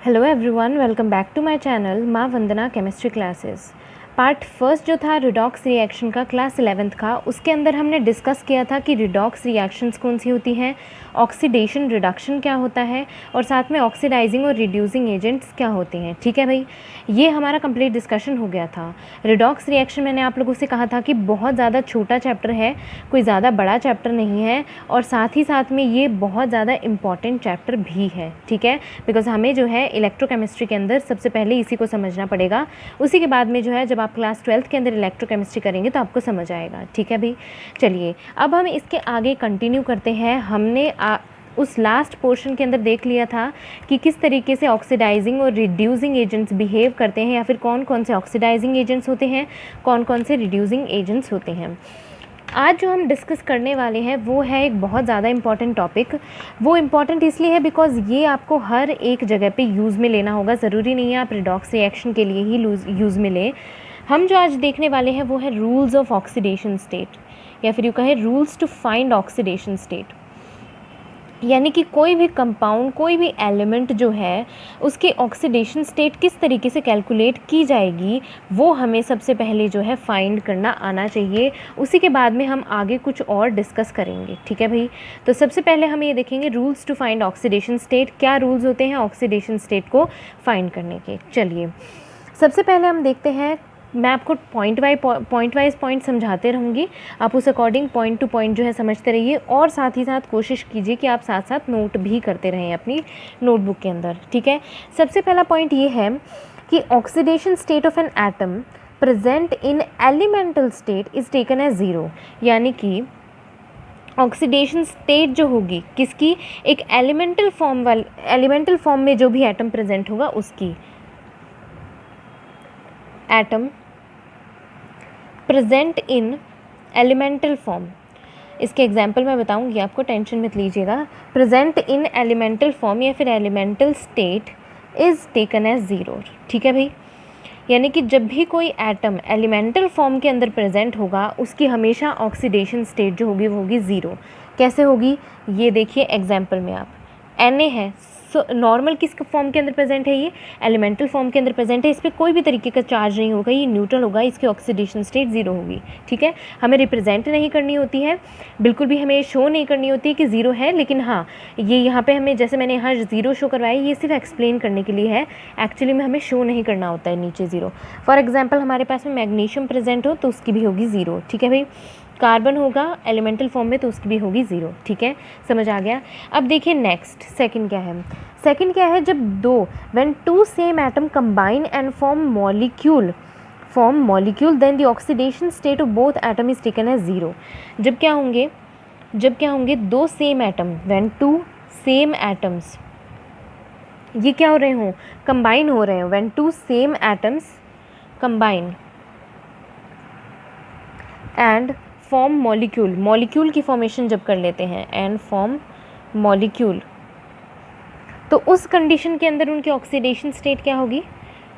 Hello everyone, welcome back to my channel Maa Vandana chemistry classes. Part first जो था redox reaction का, class 11th का, उसके अंदर हमने डिस्कस किया था कि रिडॉक्स रिएक्शंस कौन सी होती हैं, ऑक्सीडेशन रिडक्शन क्या होता है और साथ में ऑक्सीडाइजिंग और रिड्यूसिंग एजेंट्स क्या होते हैं। ठीक है भाई, ये हमारा कंप्लीट डिस्कशन हो गया था। रिडॉक्स रिएक्शन मैंने आप लोगों से कहा था कि बहुत ज़्यादा छोटा चैप्टर है, कोई ज़्यादा बड़ा चैप्टर नहीं है और साथ ही साथ में ये बहुत ज़्यादा इम्पॉर्टेंट चैप्टर भी है। ठीक है, बिकॉज हमें जो है इलेक्ट्रोकेमिस्ट्री के अंदर सबसे पहले इसी को समझना पड़ेगा, उसी के बाद में जो है जब आप क्लास 12th के अंदर इलेक्ट्रोकेमिस्ट्री करेंगे तो आपको समझ आएगा। ठीक है भाई, चलिए अब हम इसके आगे कंटिन्यू करते हैं। हमने उस लास्ट पोर्शन के अंदर देख लिया था कि किस तरीके से ऑक्सीडाइजिंग और रिड्यूसिंग एजेंट्स बिहेव करते हैं, या फिर कौन कौन से ऑक्सीडाइजिंग एजेंट्स होते हैं, कौन कौन से रिड्यूसिंग एजेंट्स होते हैं। आज जो हम डिस्कस करने वाले हैं वो है एक बहुत ज़्यादा इम्पॉर्टेंट टॉपिक। वो इम्पॉर्टेंट इसलिए है बिकॉज ये आपको हर एक जगह पे यूज़ में लेना होगा। ज़रूरी नहीं है आप रिडॉक्स रिएक्शन के लिए ही यूज़ में लें। हम जो आज देखने वाले हैं वो है रूल्स ऑफ ऑक्सीडेशन स्टेट, या फिर यूँ कहें rules to find oxidation state. यानी कि कोई भी कंपाउंड, कोई भी एलिमेंट जो है उसके ऑक्सीडेशन स्टेट किस तरीके से कैलकुलेट की जाएगी, वो हमें सबसे पहले जो है फाइंड करना आना चाहिए। उसी के बाद में हम आगे कुछ और डिस्कस करेंगे। ठीक है भाई, तो सबसे पहले हम ये देखेंगे rules to find oxidation state. क्या रूल्स होते हैं ऑक्सीडेशन स्टेट को फाइंड करने के। चलिए सबसे पहले हम देखते हैं, मैं आपको पॉइंट वाइज पॉइंट समझाते रहूँगी, आप उस अकॉर्डिंग पॉइंट टू पॉइंट जो है समझते रहिए और साथ ही साथ कोशिश कीजिए कि आप साथ साथ नोट भी करते रहें अपनी नोटबुक के अंदर। ठीक है, सबसे पहला पॉइंट ये है कि oxidation state of an atom present in elemental state is taken as zero. यानी कि ऑक्सीडेशन स्टेट जो होगी किसकी, एक एलिमेंटल फॉर्म में जो भी एटम प्रेजेंट होगा उसकी, atom present in elemental form. इसके एग्जाम्पल मैं बताऊंगी आपको, टेंशन मत लीजिएगा। प्रेजेंट इन एलिमेंटल फॉर्म या फिर elemental state is taken as zero. ठीक है भाई, यानी कि जब भी कोई एटम एलिमेंटल फॉर्म के अंदर प्रेजेंट होगा उसकी हमेशा ऑक्सीडेशन स्टेट जो होगी वो होगी ज़ीरो। कैसे होगी ये देखिए एग्जाम्पल में, आप Na है, नॉर्मल किस फॉर्म के अंदर प्रेजेंट है, ये एलिमेंटल फॉर्म के अंदर प्रेजेंट है, इस पर कोई भी तरीके का चार्ज नहीं होगा, ये न्यूट्रल होगा, इसकी ऑक्सीडेशन स्टेट ज़ीरो होगी। ठीक है, हमें रिप्रेजेंट नहीं करनी होती है, बिल्कुल भी हमें शो नहीं करनी होती है कि ज़ीरो है, लेकिन हाँ ये यहाँ पे हमें, जैसे मैंने यहाँ ज़ीरो शो करवाया, ये सिर्फ एक्सप्लेन करने के लिए है, एक्चुअली में हमें शो नहीं करना होता है नीचे ज़ीरो। फॉर एग्जाम्पल हमारे पास में मैग्नीशियम प्रेजेंट हो तो उसकी भी होगी ज़ीरो। ठीक है भाई, कार्बन होगा एलिमेंटल फॉर्म में तो उसकी भी होगी ज़ीरो। ठीक है, समझ आ गया। अब देखिए नेक्स्ट सेकंड क्या है। सेकंड क्या है, जब दो when two same atom combine and form molecule then the oxidation state of both atom is taken as zero. जब क्या होंगे दो same atom, when two same atoms ये क्या हो रहे हों, कंबाइन हो रहे हों, when two same atoms combine and form molecule की फॉर्मेशन जब कर लेते हैं एंड फॉर्म मॉलिक्यूल, तो उस कंडीशन के अंदर उनकी ऑक्सीडेशन स्टेट क्या होगी,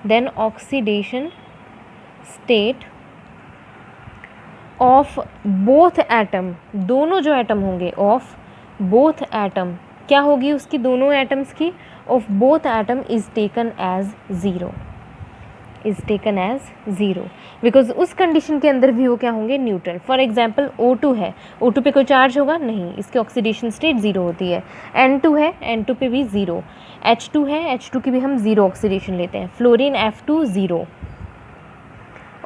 then oxidation state of both atom, दोनों जो एटम होंगे ऑफ बोथ एटम क्या होगी उसकी, दोनों एटम्स की of both atom is taken as zero, because उस कंडीशन के अंदर भी वो क्या होंगे, न्यूट्रल। फॉर एग्जाम्पल O2 है, O2 पे कोई चार्ज होगा नहीं, इसकी ऑक्सीडेशन स्टेट ज़ीरो होती है। N2 है, N2 पे भी ज़ीरो। H2 है, H2 की भी हम ज़ीरो ऑक्सीडेशन लेते हैं। फ्लोरीन F2 ज़ीरो,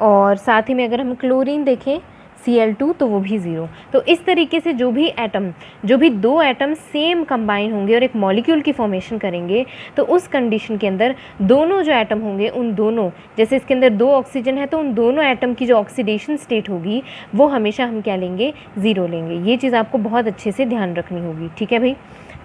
और साथ ही में अगर हम क्लोरीन देखें Cl2 तो वो भी ज़ीरो। तो इस तरीके से जो भी दो एटम सेम कंबाइन होंगे और एक मॉलिक्यूल की फॉर्मेशन करेंगे तो उस कंडीशन के अंदर दोनों जो एटम होंगे उन दोनों, जैसे इसके अंदर दो ऑक्सीजन है तो उन दोनों एटम की जो ऑक्सीडेशन स्टेट होगी वो हमेशा हम क्या लेंगे, ज़ीरो लेंगे। ये चीज़ आपको बहुत अच्छे से ध्यान रखनी होगी। ठीक है भाई,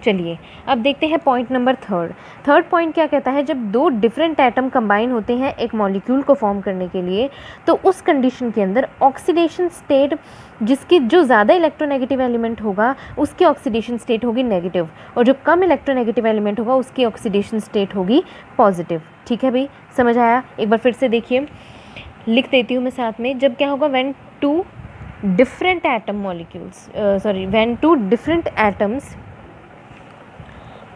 चलिए अब देखते हैं पॉइंट नंबर थर्ड पॉइंट क्या कहता है, जब दो डिफरेंट एटम कंबाइन होते हैं एक मॉलिक्यूल को फॉर्म करने के लिए तो उस कंडीशन के अंदर ऑक्सीडेशन स्टेट, जिसकी जो ज़्यादा इलेक्ट्रोनेगेटिव एलिमेंट होगा उसकी ऑक्सीडेशन स्टेट होगी नेगेटिव, और जो कम इलेक्ट्रोनेगेटिव एलिमेंट होगा उसकी ऑक्सीडेशन स्टेट होगी पॉजिटिव। ठीक है भाई, समझ आया। एक बार फिर से देखिए, लिख देती हूँ मैं साथ में। जब क्या होगा, when two different atoms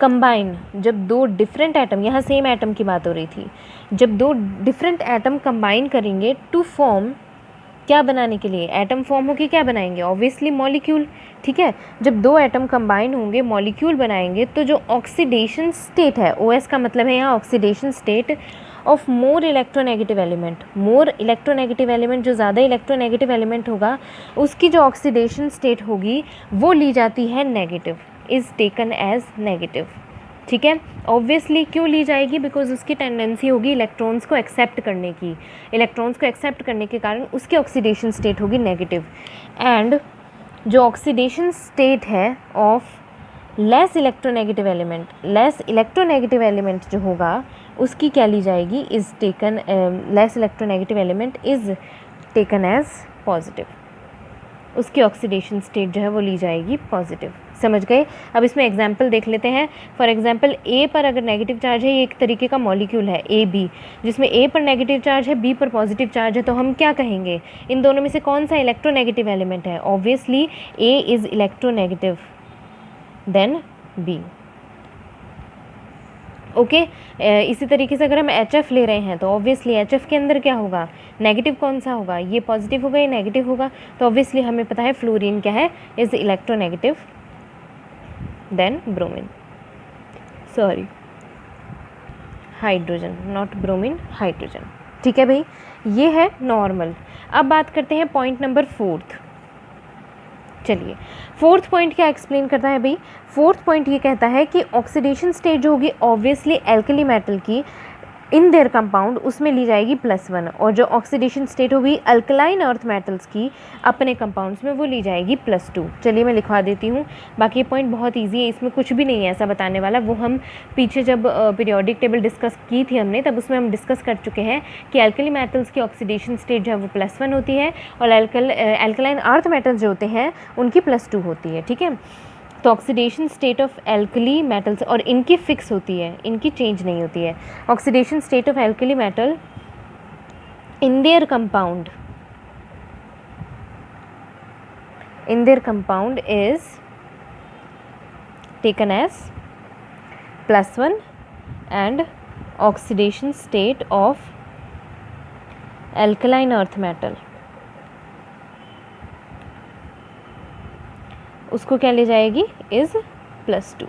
combine, जब दो डिफरेंट एटम, यहाँ सेम एटम की बात हो रही थी, जब दो डिफरेंट एटम कंबाइन करेंगे टू फॉर्म, क्या बनाने के लिए, एटम फॉर्म होके क्या बनाएंगे, ऑब्वियसली मॉलिक्यूल। ठीक है, जब दो एटम कंबाइन होंगे मॉलिक्यूल बनाएंगे, तो जो ऑक्सीडेशन स्टेट है, OS का मतलब है यहाँ oxidation state of more electronegative element, more electronegative element, जो ज़्यादा इलेक्ट्रोनेगेटिव एलिमेंट होगा उसकी जो ऑक्सीडेशन स्टेट होगी वो ली जाती है negative, is taken as negative. ठीक है, ऑब्वियसली क्यों ली जाएगी, बिकॉज उसकी टेंडेंसी होगी इलेक्ट्रॉन्स को एक्सेप्ट करने की, इलेक्ट्रॉन्स को एक्सेप्ट करने के कारण उसकी ऑक्सीडेशन स्टेट होगी नेगेटिव। एंड जो ऑक्सीडेशन स्टेट है of less electronegative element, less electronegative element जो होगा उसकी क्या ली जाएगी, is taken, less electronegative element is taken as positive, उसकी ऑक्सीडेशन स्टेट जो है वो ली जाएगी पॉजिटिव। समझ गए। अब इसमें एग्जाम्पल देख लेते हैं। फॉर एग्जाम्पल ए पर अगर नेगेटिव चार्ज है, ये एक तरीके का मॉलिक्यूल है AB, जिसमें ए पर नेगेटिव चार्ज है, बी पर पॉजिटिव चार्ज है, तो हम क्या कहेंगे, इन दोनों में से कौन सा इलेक्ट्रोनेगेटिव एलिमेंट है, obviously A is electronegative then B. Okay, इसी तरीके से अगर हम HF ले रहे हैं तो ऑब्वियसली HF के अंदर क्या होगा, नेगेटिव कौन सा होगा, ये पॉजिटिव होगा, ये नेगेटिव होगा, तो ऑब्वियसली हमें पता है फ्लोरीन क्या है, is electronegative than bromine, sorry hydrogen, not bromine, hydrogen. ठीक है भाई, ये है नॉर्मल। अब बात करते हैं पॉइंट नंबर 4। चलिए, 4th पॉइंट क्या एक्सप्लेन करता है भाई, 4th पॉइंट ये कहता है कि ऑक्सीडेशन स्टेट जो होगी ऑब्वियसली एल्कली मेटल की इन देयर कंपाउंड, उसमें ली जाएगी +1, और जो ऑक्सीडेशन स्टेट होगी अल्कलाइन अर्थ मेटल्स की अपने कंपाउंड्स में, वो ली जाएगी +2। चलिए मैं लिखवा देती हूँ, बाकी ये पॉइंट बहुत इजी है, इसमें कुछ भी नहीं है ऐसा बताने वाला, वो हम पीछे जब पीरियोडिक टेबल डिस्कस की थी हमने, तब उसमें हम डिस्कस कर चुके हैं कि एल्कली मेटल्स की ऑक्सीडेशन स्टेट जो है वो +1 होती है, और एल्कलाइन अर्थ मेटल्स जो होते हैं उनकी +2 होती है। ठीक है, तो oxidation state of alkali metals, और इनकी फिक्स होती है, इनकी चेंज नहीं होती है। Oxidation state of alkali metal in their compound is taken as +1, and oxidation state of alkaline earth metal, उसको क्या ले जाएगी, इज़ +2।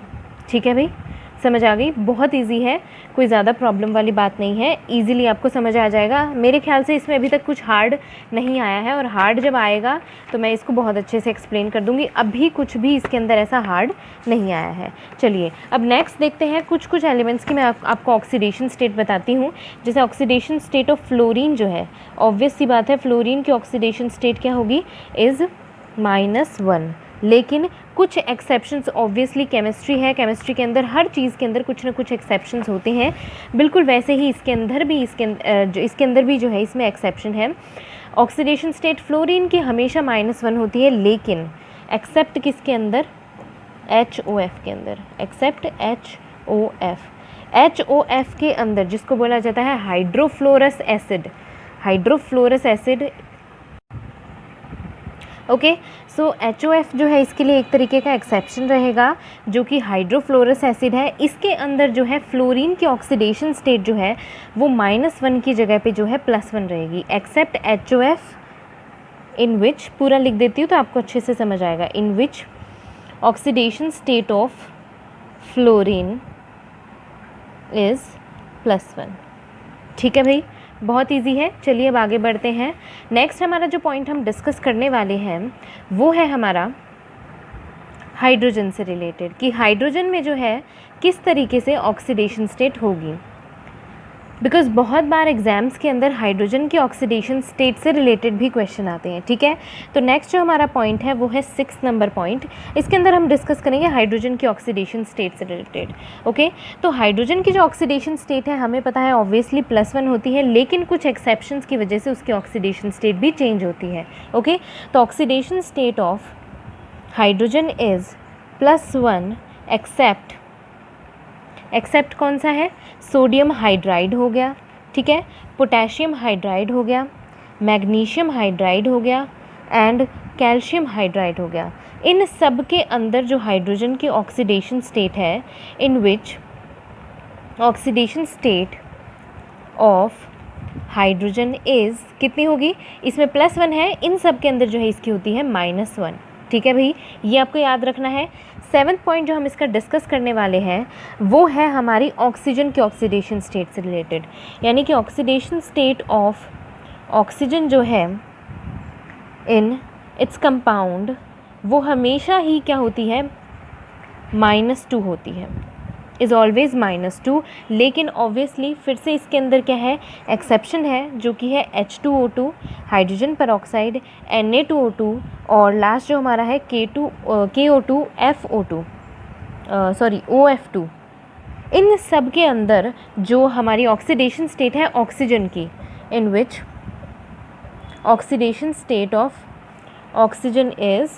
ठीक है भाई, समझ आ गई, बहुत इजी है, कोई ज़्यादा प्रॉब्लम वाली बात नहीं है, इजीली आपको समझ आ जाएगा। मेरे ख्याल से इसमें अभी तक कुछ हार्ड नहीं आया है, और हार्ड जब आएगा तो मैं इसको बहुत अच्छे से एक्सप्लेन कर दूंगी, अभी कुछ भी इसके अंदर ऐसा हार्ड नहीं आया है। चलिए अब नेक्स्ट देखते हैं कुछ एलिमेंट्स की, मैं आपको ऑक्सीडेशन स्टेट बताती हूँ। जैसे ऑक्सीडेशन स्टेट ऑफ फ्लोरीन जो है, ऑब्वियस सी बात है फ्लोरीन की ऑक्सीडेशन स्टेट क्या होगी, इज़ -1, लेकिन कुछ एक्सेप्शंस, ऑब्वियसली केमिस्ट्री है, केमिस्ट्री के अंदर हर चीज़ के अंदर कुछ ना कुछ एक्सेप्शंस होते हैं, बिल्कुल वैसे ही इसके अंदर भी जो है इसमें एक्सेप्शन है। ऑक्सीडेशन स्टेट फ्लोरीन की हमेशा -1 होती है, लेकिन एक्सेप्ट किसके अंदर, HOF के अंदर, एक्सेप्ट HOF के अंदर, जिसको बोला जाता है हाइड्रोफ्लोरस एसिड। ओके, सो HOF जो है इसके लिए एक तरीके का एक्सेप्शन रहेगा, जो कि हाइड्रोफ्लोरस एसिड है। इसके अंदर जो है फ्लोरीन की ऑक्सीडेशन स्टेट जो है वो -1 की जगह पे जो है +1 रहेगी, एक्सेप्ट HOF, इन विच, पूरा लिख देती हूँ तो आपको अच्छे से समझ आएगा, in which oxidation state of fluorine is +1। ठीक है भाई, बहुत इजी है। चलिए अब आगे बढ़ते हैं। नेक्स्ट हमारा जो पॉइंट हम डिस्कस करने वाले हैं वो है हमारा हाइड्रोजन से रिलेटेड, कि हाइड्रोजन में जो है किस तरीके से ऑक्सीडेशन स्टेट होगी, बिकॉज बहुत बार एग्जाम्स के अंदर हाइड्रोजन की ऑक्सीडेशन स्टेट से रिलेटेड भी क्वेश्चन आते हैं। ठीक है, तो नेक्स्ट जो हमारा पॉइंट है वो है 6 नंबर पॉइंट। इसके अंदर हम डिस्कस करेंगे हाइड्रोजन की ऑक्सीडेशन स्टेट से रिलेटेड। ओके, तो हाइड्रोजन की जो ऑक्सीडेशन स्टेट है हमें पता है ऑब्वियसली +1 होती है, लेकिन कुछ एक्सेप्शंस की वजह से उसकी ऑक्सीडेशन स्टेट भी चेंज होती है। ओके, तो oxidation state of hydrogen is +1 except कौन सा है, सोडियम हाइड्राइड हो गया, ठीक है, पोटेशियम हाइड्राइड हो गया, मैग्नीशियम हाइड्राइड हो गया, एंड कैल्शियम हाइड्राइड हो गया। इन सब के अंदर जो हाइड्रोजन की ऑक्सीडेशन स्टेट है, in which oxidation state of hydrogen is कितनी होगी, इसमें +1 है, इन सब के अंदर जो है इसकी होती है -1। ठीक है भाई, ये आपको याद रखना है। 7th पॉइंट जो हम इसका डिस्कस करने वाले हैं वो है हमारी ऑक्सीजन की ऑक्सीडेशन स्टेट से रिलेटेड, यानी कि ऑक्सीडेशन स्टेट ऑफ ऑक्सीजन जो है इन इट्स कंपाउंड वो हमेशा ही क्या होती है, -2 होती है, इज़ ऑलवेज -2। लेकिन ऑब्वियसली फिर से इसके अंदर क्या है, एक्सेप्शन है, जो कि है H2O2, हाइड्रोजन पेरोक्साइड, Na2O2 और लास्ट जो हमारा है OF2। इन सब के अंदर जो हमारी ऑक्सीडेशन स्टेट है ऑक्सीजन की, in which oxidation state of oxygen is,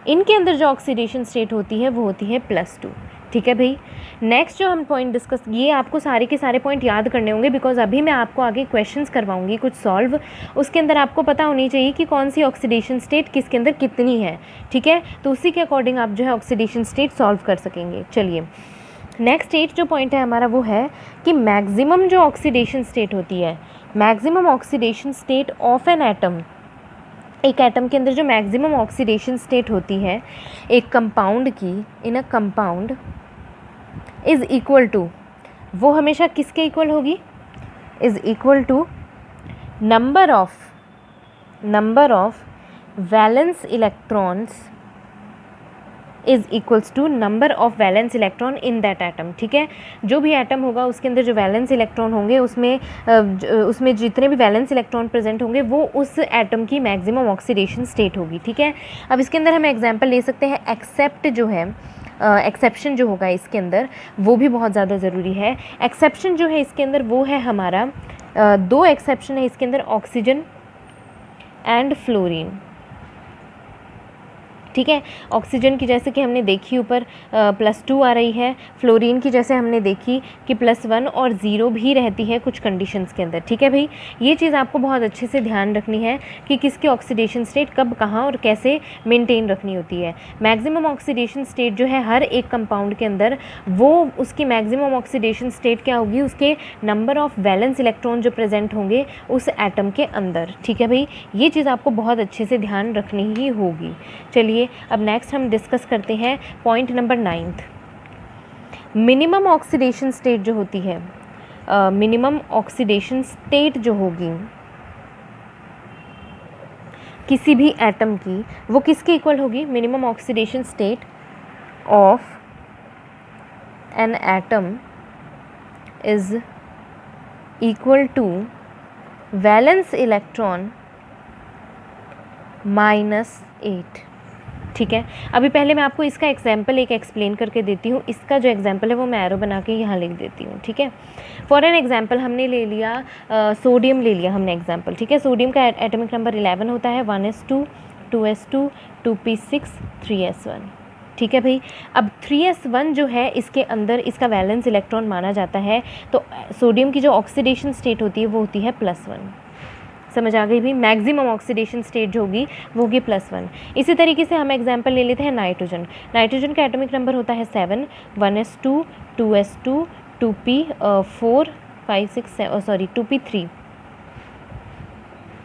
इनके अंदर जो ऑक्सीडेशन स्टेट होती है वो होती है +2। ठीक है भाई। नेक्स्ट जो हम पॉइंट डिस्कस, ये आपको सारे के सारे पॉइंट याद करने होंगे बिकॉज अभी मैं आपको आगे क्वेश्चंस करवाऊंगी कुछ सॉल्व, उसके अंदर आपको पता होनी चाहिए कि कौन सी ऑक्सीडेशन स्टेट किसके अंदर कितनी है। ठीक है, तो उसी के अकॉर्डिंग आप जो है ऑक्सीडेशन स्टेट सॉल्व कर सकेंगे। चलिए नेक्स्ट स्टेट जो पॉइंट है हमारा वो है कि मैक्सिमम जो ऑक्सीडेशन स्टेट होती है, maximum oxidation state of an atom, एक एटम के अंदर जो मैक्सिमम ऑक्सीडेशन स्टेट होती है एक कंपाउंड की, in a compound is equal to, वो हमेशा किसके इक्वल होगी, is equal to number of valence electrons is equals to number of valence electron in that atom. ठीक है, जो भी एटम होगा उसके अंदर जो वैलेंस इलेक्ट्रॉन होंगे उसमें जितने भी वैलेंस इलेक्ट्रॉन प्रेजेंट होंगे वो उस एटम की मैक्सिमम ऑक्सीडेशन स्टेट होगी। ठीक है, अब इसके अंदर हम एग्जांपल ले सकते हैं, एक्सेप्ट जो है एक्सेप्शन जो होगा इसके अंदर वो भी बहुत ज़्यादा ज़रूरी है। एक्सेप्शन जो है इसके अंदर वो है हमारा 2 एक्सेप्शन है इसके अंदर, ऑक्सीजन एंड फ्लोरीन। ठीक है, ऑक्सीजन की जैसे कि हमने देखी ऊपर +2 आ रही है, फ्लोरीन की जैसे हमने देखी कि +1 और 0 भी रहती है कुछ कंडीशंस के अंदर। ठीक है भाई, ये चीज़ आपको बहुत अच्छे से ध्यान रखनी है कि किसकी ऑक्सीडेशन स्टेट कब कहाँ और कैसे मेंटेन रखनी होती है। मैक्सिमम ऑक्सीडेशन स्टेट जो है हर एक कंपाउंड के अंदर, वो उसकी मैक्सिमम ऑक्सीडेशन स्टेट क्या होगी, उसके नंबर ऑफ वैलेंस इलेक्ट्रॉन जो प्रेजेंट होंगे उस एटम के अंदर। ठीक है भाई, ये चीज़ आपको बहुत अच्छे से ध्यान रखनी ही होगी। चलिए अब नेक्स्ट हम डिस्कस करते हैं point number 9th। Minimum oxidation state जो होती है, मिनिमम ऑक्सीडेशन स्टेट जो होगी किसी भी एटम की, वो किसके इक्वल होगी, minimum oxidation state of an atom is equal to valence electron -8। ठीक है, अभी पहले मैं आपको इसका एग्जाम्पल एक एक्सप्लेन करके देती हूँ। इसका जो एग्जाम्पल है वो मैं एरो बना के यहाँ लिख देती हूँ। ठीक है, फॉर एन एग्जाम्पल हमने ले लिया सोडियम ले लिया हमने एग्जाम्पल। ठीक है, सोडियम का एटॉमिक नंबर 11 होता है, 1s2 2s2 2p6 3s1। ठीक है भाई, अब 3s1 जो है इसके अंदर इसका वैलेंस इलेक्ट्रॉन माना जाता है, तो सोडियम की जो ऑक्सीडेशन स्टेट होती है वो होती है +1। समझ आ गई भी, मैक्सिमम ऑक्सीडेशन स्टेट जो होगी वो होगी +1। इसी तरीके से हम एग्जांपल ले लेते हैं नाइट्रोजन। नाइट्रोजन का एटॉमिक नंबर होता है 7, 1s2 2s2 2p4 5 6 2p3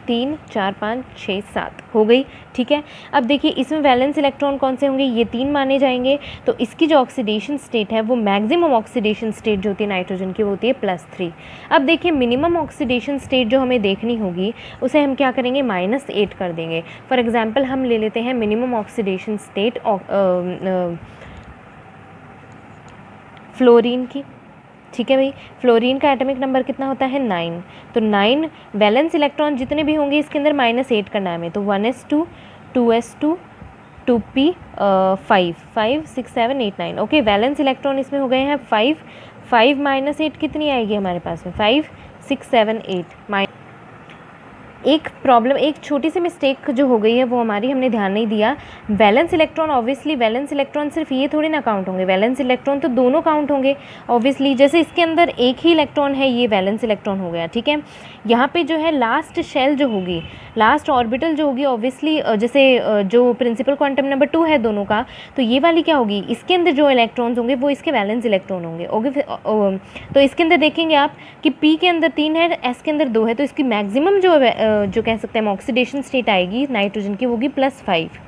3 4 5 6 7 हो गई। ठीक है, अब देखिए इसमें वैलेंस इलेक्ट्रॉन कौन से होंगे, ये 3 माने जाएंगे, तो इसकी जो ऑक्सीडेशन स्टेट है वो मैक्सिमम ऑक्सीडेशन स्टेट जो होती है नाइट्रोजन की वो होती है +3। अब देखिए मिनिमम ऑक्सीडेशन स्टेट जो हमें देखनी होगी उसे हम क्या करेंगे, -8 कर देंगे। फॉर एग्जांपल हम ले लेते हैं मिनिमम ऑक्सीडेशन स्टेट फ्लोरीन की। ठीक है भाई, फ्लोरीन का एटॉमिक नंबर कितना होता है 9, तो 9 वैलेंस इलेक्ट्रॉन जितने भी होंगे इसके अंदर -8 करना है हमें, तो 1s2 2s2 2p5 5 6 7 8 9। Okay, valence electron इसमें हो गए हैं 5 5 -8 कितनी आएगी हमारे पास में, 5 6 7 8 एक प्रॉब्लम, एक छोटी सी मिस्टेक जो हो गई है वो हमारी, हमने ध्यान नहीं दिया। Valence electron, obviously valence electron सिर्फ ये थोड़ी ना काउंट होंगे, वैलेंस इलेक्ट्रॉन तो दोनों काउंट होंगे ऑब्वियसली। जैसे इसके अंदर एक ही इलेक्ट्रॉन है, ये वैलेंस इलेक्ट्रॉन हो गया, ठीक है। यहाँ पे जो है लास्ट शेल जो होगी, लास्ट ऑर्बिटल जो होगी, ऑब्वियसली जैसे जो प्रिंसिपल क्वांटम नंबर 2 है दोनों का, तो ये वाली क्या होगी, इसके अंदर जो इलेक्ट्रॉन्स होंगे वो इसके वैलेंस इलेक्ट्रॉन होंगे। तो इसके अंदर देखेंगे आप कि P के अंदर 3 है, S के अंदर 2 है, तो इसकी मैक्सिमम जो कह सकते हैं ऑक्सीडेशन स्टेट आएगी नाइट्रोजन की, होगी +5।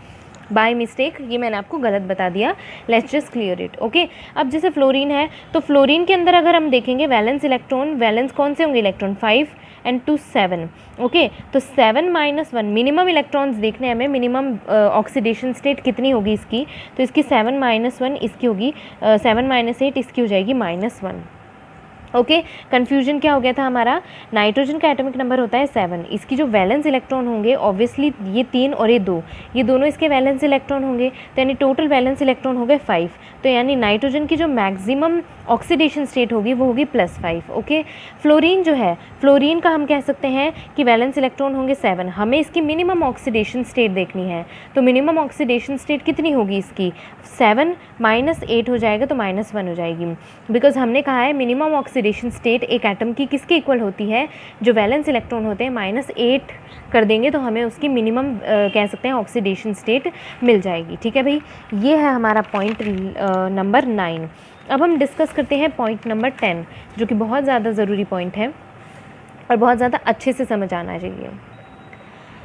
बाय मिस्टेक ये मैंने आपको गलत बता दिया, let's just clear it, okay. अब जैसे फ्लोरीन है, तो फ्लोरीन के अंदर अगर हम देखेंगे वैलेंस इलेक्ट्रॉन, वैलेंस कौन से होंगे इलेक्ट्रॉन, 5 and 2 7, ओके। तो 7 - 1 मिनिमम इलेक्ट्रॉन्स देखने हमें, मिनिमम ऑक्सीडेशन स्टेट कितनी होगी इसकी, तो इसकी 7 - 1 इसकी होगी 7 - 8 इसकी हो जाएगी -1, ओके। कन्फ्यूजन क्या हो गया था हमारा, नाइट्रोजन का एटॉमिक नंबर होता है 7, इसकी जो वैलेंस इलेक्ट्रॉन होंगे ऑब्वियसली ये 3 और ये 2, ये दोनों इसके वैलेंस इलेक्ट्रॉन होंगे, तो यानी टोटल वैलेंस इलेक्ट्रॉन हो गए 5, तो यानी नाइट्रोजन की जो मैक्सिमम ऑक्सीडेशन स्टेट होगी वो होगी +5, ओके। फ्लोरीन जो है, फ्लोरीन का हम कह सकते हैं कि वैलेंस इलेक्ट्रॉन होंगे 7, हमें इसकी मिनिमम ऑक्सीडेशन स्टेट देखनी है, तो मिनिमम ऑक्सीडेशन स्टेट कितनी होगी इसकी, 7 - 8 हो जाएगा तो -1 हो जाएगी, बिकॉज हमने कहा है मिनिमम ऑक्सीडेशन स्टेट एक एटम की किसके इक्वल होती है, जो वैलेंस इलेक्ट्रॉन होते हैं -8 कर देंगे तो हमें उसकी मिनिमम कह सकते हैं ऑक्सीडेशन स्टेट मिल जाएगी, ठीक है भाई। ये है हमारा पॉइंट नंबर 9। अब हम डिस्कस करते हैं पॉइंट नंबर 10, जो कि बहुत ज़्यादा ज़रूरी पॉइंट है और बहुत ज़्यादा अच्छे से समझ आना चाहिए।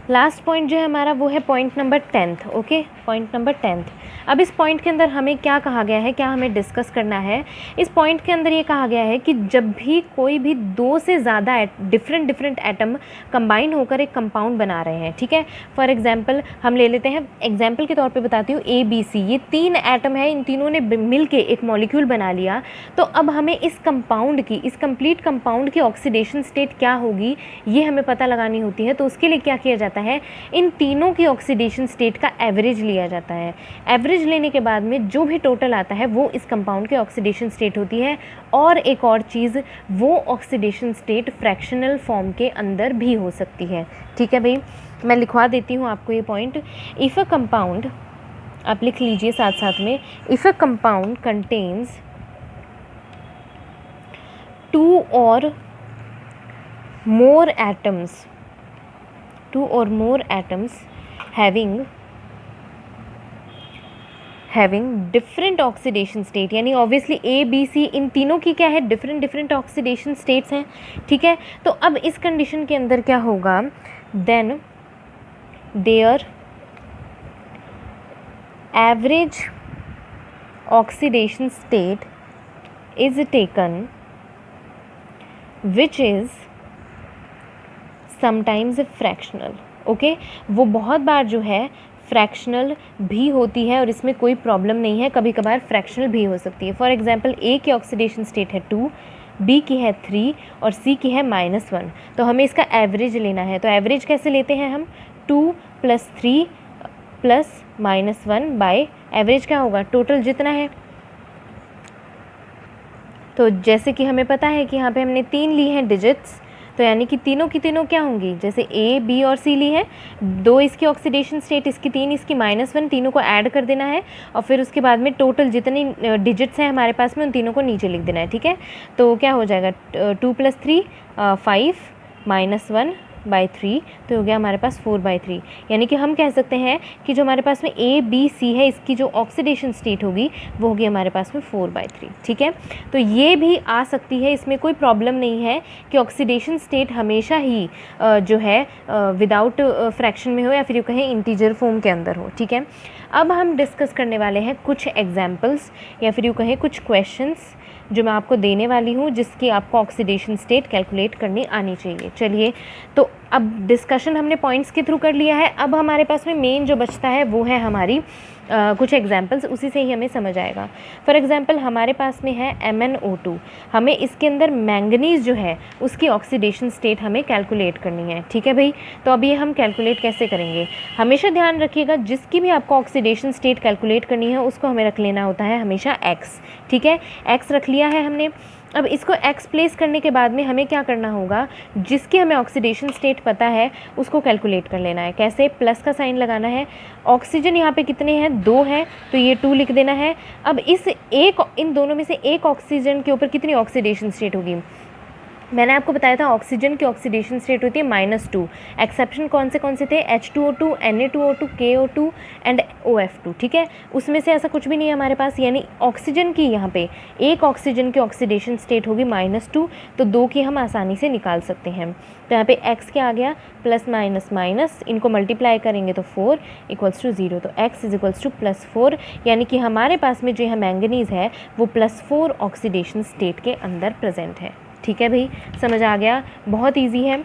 लास्ट पॉइंट जो है हमारा वो है point number 10th, okay, point number 10th। अब इस पॉइंट के अंदर हमें क्या कहा गया है, क्या हमें डिस्कस करना है, इस पॉइंट के अंदर ये कहा गया है कि जब भी कोई भी 2 से ज़्यादा डिफरेंट एटम कंबाइन होकर एक कंपाउंड बना रहे हैं, ठीक है। फॉर एग्जांपल हम ले लेते हैं, एग्जांपल के तौर पे बताती हूँ, ABC, ये 3 एटम है, इन तीनों ने मिल के एक मॉलिक्यूल बना लिया, तो अब हमें इस कंपाउंड की, इस कंप्लीट कंपाउंड की ऑक्सीडेशन स्टेट क्या होगी ये हमें पता लगानी होती है। तो उसके लिए क्या किया जाता है, इन तीनों की ऑक्सीडेशन स्टेट का एवरेज लिया जाता है। एवरेज लेने के बाद में जो भी टोटल आता है वो इस कंपाउंड की ऑक्सीडेशन स्टेट होती है। और एक और चीज़, वो ऑक्सीडेशन स्टेट फ्रैक्शनल फॉर्म के अंदर भी हो सकती है, ठीक है भाई। मैं लिखवा देती हूँ आपको ये पॉइंट। इफ़ अ कंपाउंड, आप लिख लीजिए साथ साथ में, if a compound contains 2 or more atoms having different oxidation state, यानी ऑब्वियसली ABC इन तीनों की क्या है, डिफरेंट ऑक्सीडेशन स्टेट्स हैं, ठीक है। तो अब इस कंडीशन के अंदर क्या होगा, then their average oxidation state is taken which is sometimes fractional, okay. वो बहुत बार जो है फ्रैक्शनल भी होती है और इसमें कोई प्रॉब्लम नहीं है, कभी कभार फ्रैक्शनल भी हो सकती है। फॉर एग्जांपल A की ऑक्सीडेशन स्टेट है 2, B की है 3 और C की है -1, तो हमें इसका एवरेज लेना है। तो एवरेज कैसे लेते हैं हम, 2 + 3 + -1 बाय एवरेज क्या होगा, टोटल जितना है। तो जैसे कि हमें पता है कि यहाँ पे हमने 3 ली हैं डिजिट्स, तो यानी कि तीनों की तीनों क्या होंगी, जैसे A, B और C ली है, 2 इसकी ऑक्सीडेशन स्टेट, इसकी 3 इसकी -1, तीनों को ऐड कर देना है और फिर उसके बाद में टोटल जितनी डिजिट्स हैं हमारे पास में उन तीनों को नीचे लिख देना है, ठीक है। तो क्या हो जाएगा, 2 + 3 5 -1 बाई 3, तो हो गया हमारे पास 4/3। यानी कि हम कह सकते हैं कि जो हमारे पास में A, B, C है, इसकी जो ऑक्सीडेशन स्टेट होगी वो होगी हमारे पास में 4/3, ठीक है। तो ये भी आ सकती है, इसमें कोई प्रॉब्लम नहीं है कि ऑक्सीडेशन स्टेट हमेशा ही जो है विदाउट फ्रैक्शन में हो या फिर यूँ कहें इंटीजर फॉर्म के अंदर हो, ठीक है। अब हम डिस्कस करने वाले हैं कुछ एग्जाम्पल्स या फिर यूँ कहें कुछ क्वेश्चंस जो मैं आपको देने वाली हूँ, जिसकी आपको ऑक्सीडेशन स्टेट कैलकुलेट करनी आनी चाहिए। चलिए, तो अब डिस्कशन हमने पॉइंट्स के थ्रू कर लिया है, अब हमारे पास में मेन जो बचता है वो है हमारी कुछ एग्जाम्पल्स, उसी से ही हमें समझ आएगा। फॉर एग्जाम्पल हमारे पास में है MnO2, हमें इसके अंदर मैंगनीज़ जो है उसकी ऑक्सीडेशन स्टेट हमें कैलकुलेट करनी है, ठीक है भाई। तो अब ये हम कैलकुलेट कैसे करेंगे, हमेशा ध्यान रखिएगा, जिसकी भी आपको ऑक्सीडेशन स्टेट कैलकुलेट करनी है उसको हमें रख लेना होता है हमेशा x, ठीक है। x रख लिया है हमने। अब इसको एक्स प्लेस करने के बाद में हमें क्या करना होगा, जिसकी हमें ऑक्सीडेशन स्टेट पता है उसको कैलकुलेट कर लेना है। कैसे? प्लस का साइन लगाना है। ऑक्सीजन यहाँ पे कितने हैं? 2 हैं, तो ये 2 लिख देना है। अब इन दोनों में से एक ऑक्सीजन के ऊपर कितनी ऑक्सीडेशन स्टेट होगी? मैंने आपको बताया था ऑक्सीजन की ऑक्सीडेशन स्टेट होती है -2। एक्सेप्शन कौन से थे? H2O2, Na2O2, KO2 and OF2। ठीक है, उसमें से ऐसा कुछ भी नहीं है हमारे पास, यानी ऑक्सीजन की यहाँ पे एक ऑक्सीजन की ऑक्सीडेशन स्टेट होगी -2, तो 2 की हम आसानी से निकाल सकते हैं। तो यहाँ पे x क्या आ गया? प्लस माइनस माइनस, इनको मल्टीप्लाई करेंगे तो 4 = 0, तो x = +4, यानी कि हमारे पास में जो है मैंगनीज़ है वो +4 ऑक्सीडेशन स्टेट के अंदर प्रेजेंट है। ठीक है भाई, समझ आ गया, बहुत इजी है।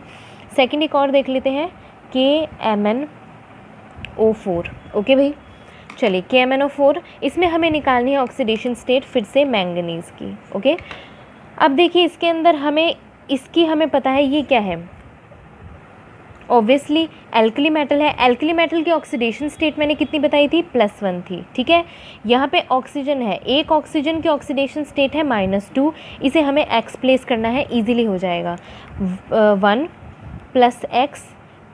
सेकंड एक और देख लेते हैं, KMnO4। ओके भाई, चलिए KMnO4, इसमें हमें निकालनी है ऑक्सीडेशन स्टेट फिर से मैंगनीज़ की। ओके, अब देखिए इसके अंदर हमें पता है ये क्या है, ऑब्वियसली एल्कली मेटल है। एल्कली मेटल की ऑक्सीडेशन स्टेट मैंने कितनी बताई थी? +1 थी। ठीक है, यहाँ पे ऑक्सीजन है, एक ऑक्सीजन की ऑक्सीडेशन स्टेट है -2, इसे हमें एक्स प्लेस करना है, इजीली हो जाएगा। 1 + x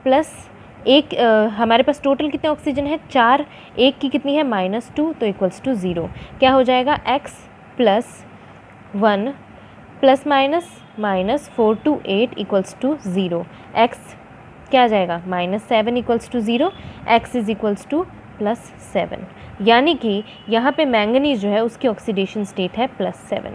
प्लस एक, हमारे पास टोटल कितने ऑक्सीजन है? 4, एक की कितनी है? -2, तो =0। क्या हो जाएगा? x + 1 + -4 to 8 = 0। x क्या आ जाएगा? -7 = 0, x = +7, यानी कि यहाँ पे मैंगनीज जो है उसकी ऑक्सीडेशन स्टेट है +7।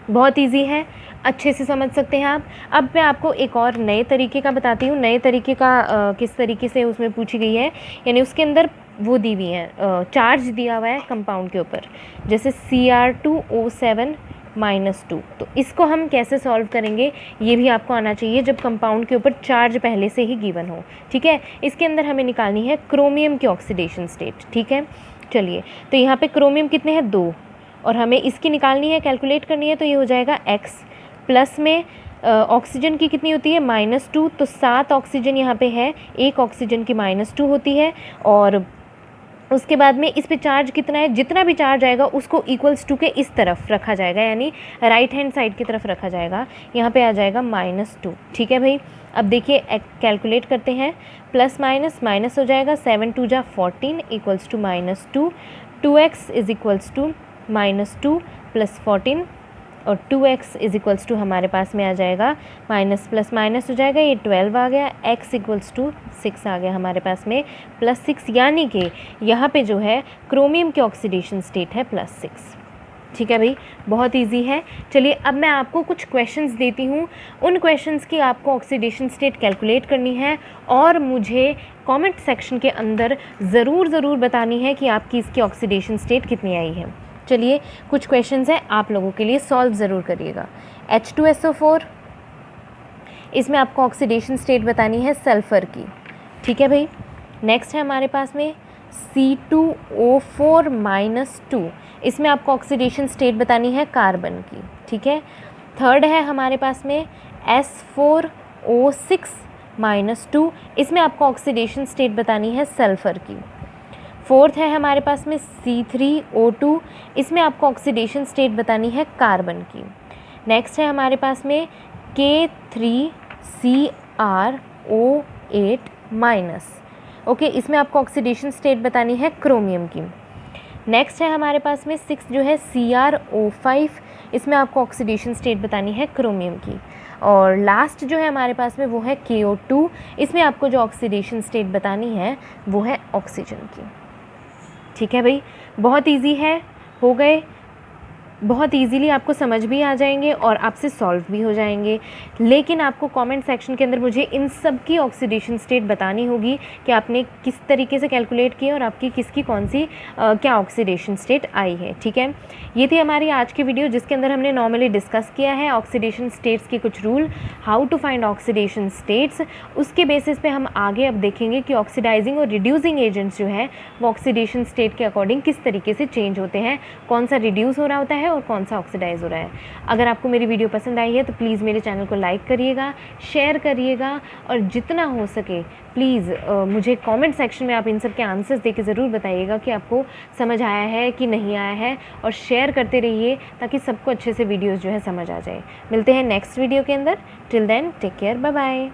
बहुत इजी है, अच्छे से समझ सकते हैं आप। अब मैं आपको एक और नए तरीके का बताती हूँ। नए तरीके का किस तरीके से उसमें पूछी गई है, यानी उसके अंदर वो दी हुई है, चार्ज दिया हुआ है कंपाउंड के ऊपर, जैसे Cr2O7 -2। तो इसको हम कैसे सॉल्व करेंगे ये भी आपको आना चाहिए, जब कंपाउंड के ऊपर चार्ज पहले से ही गिवन हो। ठीक है, इसके अंदर हमें निकालनी है क्रोमियम की ऑक्सीडेशन स्टेट। ठीक है, चलिए, तो यहाँ पे क्रोमियम कितने हैं? 2, और हमें इसकी निकालनी है, कैलकुलेट करनी है, तो ये हो जाएगा x प्लस में ऑक्सीजन की कितनी होती है? -2, तो 7 ऑक्सीजन यहाँ पे है, एक ऑक्सीजन की -2 होती है, और उसके बाद में इस पे चार्ज कितना है? जितना भी चार्ज आएगा उसको =2 के इस तरफ रखा जाएगा, यानी राइट हैंड साइड की तरफ रखा जाएगा। यहाँ पे आ जाएगा -2। ठीक है भाई, अब देखिए कैलकुलेट करते हैं, प्लस माइनस माइनस हो जाएगा, 7 2 जा 14 = -2, 2x = -2 + 14, और 2x = हमारे पास में आ जाएगा माइनस प्लस माइनस हो जाएगा, ये 12 आ गया, x = 6 आ गया हमारे पास में +6, यानी कि यहाँ पे जो है क्रोमियम की ऑक्सीडेशन स्टेट है +6। ठीक है भाई, बहुत इजी है। चलिए अब मैं आपको कुछ क्वेश्चंस देती हूँ, उन क्वेश्चंस की आपको ऑक्सीडेशन स्टेट कैलकुलेट करनी है और मुझे कमेंट सेक्शन के अंदर ज़रूर बतानी है कि आपकी इसकी ऑक्सीडेशन स्टेट कितनी आई है। चलिए कुछ क्वेश्चंस हैं आप लोगों के लिए, सॉल्व ज़रूर करिएगा। H2SO4, इसमें आपको ऑक्सीडेशन स्टेट बतानी है सल्फ़र की। ठीक है भाई, नेक्स्ट है हमारे पास में C2O4 -2, इसमें आपको ऑक्सीडेशन स्टेट बतानी है कार्बन की। ठीक है, थर्ड है हमारे पास में S4O6 -2, इसमें आपको ऑक्सीडेशन स्टेट बतानी है सल्फ़र की। फोर्थ है हमारे पास में C3O2, इसमें आपको ऑक्सीडेशन स्टेट बतानी है कार्बन की। नेक्स्ट है हमारे पास में K3CrO8-, ओके, इसमें आपको ऑक्सीडेशन स्टेट बतानी है क्रोमियम की। नेक्स्ट है हमारे पास में 6 जो है CrO5, इसमें आपको ऑक्सीडेशन स्टेट बतानी है क्रोमियम की। और लास्ट जो है हमारे पास में वो है KO2, इसमें आपको जो ऑक्सीडेशन स्टेट बतानी है वो है ऑक्सीजन की। ठीक है भाई, बहुत इजी है, हो गए, बहुत इजीली आपको समझ भी आ जाएंगे और आपसे सॉल्व भी हो जाएंगे। लेकिन आपको कमेंट सेक्शन के अंदर मुझे इन सब की ऑक्सीडेशन स्टेट बतानी होगी कि आपने किस तरीके से कैलकुलेट किया और आपकी किसकी कौन सी क्या ऑक्सीडेशन स्टेट आई है। ठीक है, ये थी हमारी आज की वीडियो जिसके अंदर हमने नॉर्मली डिस्कस किया है ऑक्सीडेशन स्टेट्स के कुछ rule, how to find oxidation states. उसके बेसिस पे हम आगे अब देखेंगे कि ऑक्सीडाइजिंग और रिड्यूसिंग एजेंट्स जो है वो ऑक्सीडेशन स्टेट के अकॉर्डिंग किस तरीके से चेंज होते हैं, कौन सा रिड्यूस हो रहा होता है है और कौन सा ऑक्सीडाइज़ हो रहा है। अगर आपको मेरी वीडियो पसंद आई है तो प्लीज़ मेरे चैनल को लाइक करिएगा, शेयर करिएगा और जितना हो सके प्लीज़ मुझे कमेंट सेक्शन में आप इन सब के आंसर्स देके ज़रूर बताइएगा कि आपको समझ आया है कि नहीं आया है, और शेयर करते रहिए ताकि सबको अच्छे से वीडियोज़ जो है समझ आ जाए। मिलते हैं नेक्स्ट वीडियो के अंदर। Till then take care, bye bye.